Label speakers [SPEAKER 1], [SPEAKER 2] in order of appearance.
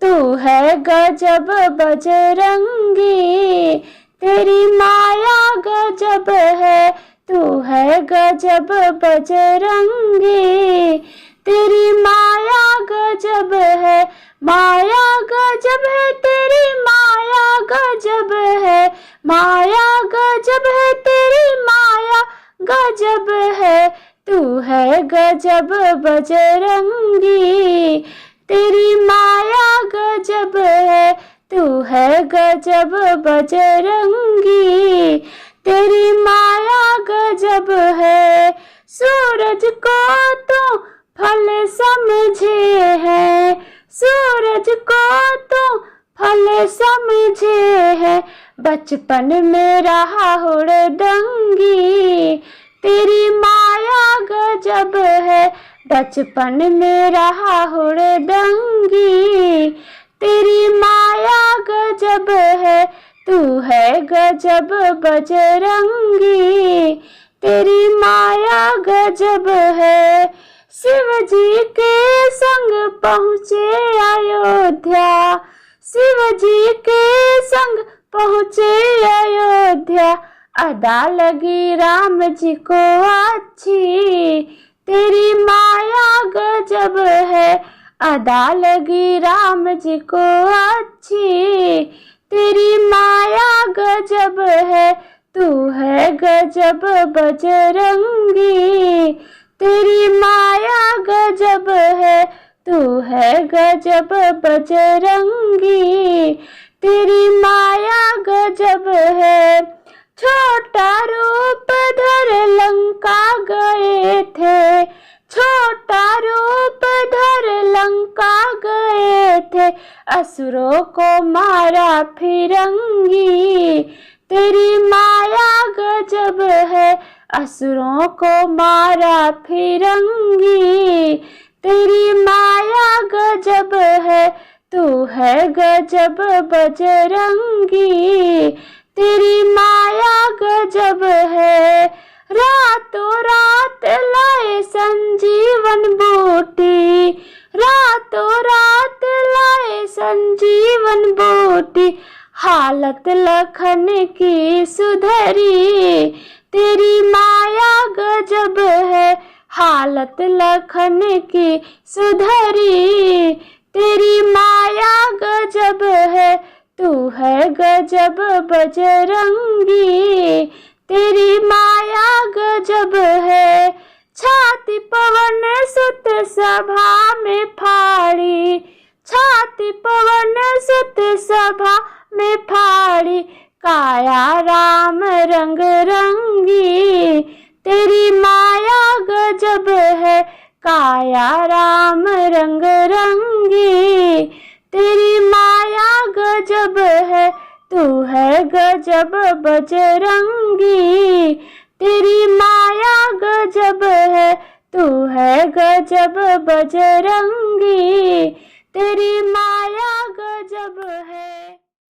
[SPEAKER 1] तू है गजब बजरंगी, तेरी माया गजब है। तू है गजब बजरंगी, तेरी माया गजब है। माया गजब है तेरी, माया गजब है। माया गजब है तेरी, माया गजब है। तू है गजब बजरंगी, तेरी माया गजब है। तू है गजब बजरंगी, तेरी माया गजब है। सूरज को तो फल समझे है, सूरज को तो फल समझे है। बचपन में रहा हुड़दंगी, तेरी माया गजब है। बचपन में रहा हुड़दंगी, तेरी माया गजब है। तू है गजब बजरंगी, तेरी माया गजब है। शिव जी के संग पहुँचे अयोध्या, शिव जी के संग पहुँचे अयोध्या। अदा लगी राम जी को अच्छी, तेरी माया गजब है। अदा लगी राम जी को अच्छी, तेरी माया गजब है। तू है गजब बजरंगी, तेरी माया गजब है। तू है गजब बजरंगी, तेरी माया गजब है। छोटा रूप धर लंका गए थे, छोटा रूप धर लंका गए थे। असुरों को मारा फिरंगी, तेरी माया गजब है। असुरों को मारा फिरंगी, तेरी माया गजब है। तू है गजब बजरंगी, तेरी माया गजब है। रातों रात लाए संजीवन बूटी, रातों रात लाए संजीवन बूटी। हालत लखन की सुधरी, तेरी माया गजब है। हालत लखन की सुधरी, तेरी माया गजब है। तू है गजब बजरंगी, तेरी माया गजब है। छाती पवन सुत सभा में फाड़ी, छाती पवन सुत सभा में फाड़ी। काया राम रंग रंगी, तेरी माया गजब है। काया राम रंग रंगी, तेरी माया गजब है। तू है गजब बजरंगी, तेरी माया गजब है। तू है गजब बजरंगी, तेरी माया